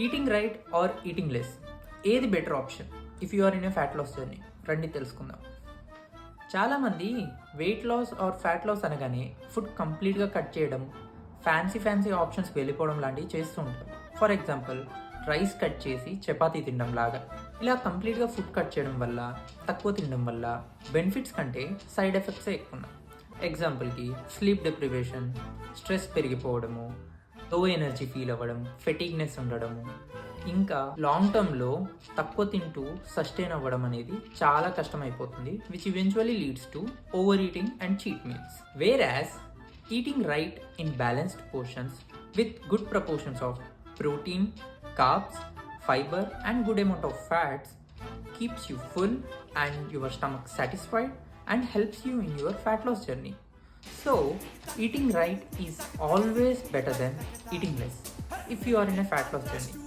Eating right or eating less, ఏది better option if you are in a fat loss journey? రండి తెలుసుకుందాం. చాలామంది weight loss or fat loss అనగానే food కంప్లీట్గా cut చేయడం, fancy options వెళ్ళిపోవడం లాంటివి చేస్తూ ఉంటారు. ఫర్ ఎగ్జాంపుల్, రైస్ కట్ చేసి చపాతీ తినడం లాగా. ఇలా కంప్లీట్గా ఫుడ్ కట్ చేయడం వల్ల, తక్కువ తినడం వల్ల బెనిఫిట్స్ కంటే సైడ్ ఎఫెక్ట్సే ఎక్కువ ఉన్నాయి. ఎగ్జాంపుల్కి స్లీప్ డిప్రివేషన్, స్ట్రెస్ పెరిగిపోవడము, లో ఎనర్జీ ఫీల్ అవ్వడం, ఫెటీగ్నెస్ ఉండడము, ఇంకా లాంగ్ టర్మ్లో తక్కువ తింటూ సస్టైన్ అవ్వడం అనేది చాలా కష్టమైపోతుంది, which eventually leads to over eating and cheat meals. వేరాస్ eating right in balanced portions with good proportions of protein, carbs, fiber and good amount of fats keeps you full and your stomach satisfied and helps you in your fat loss journey. So, eating right is always better than eating less if you are in a fat loss journey.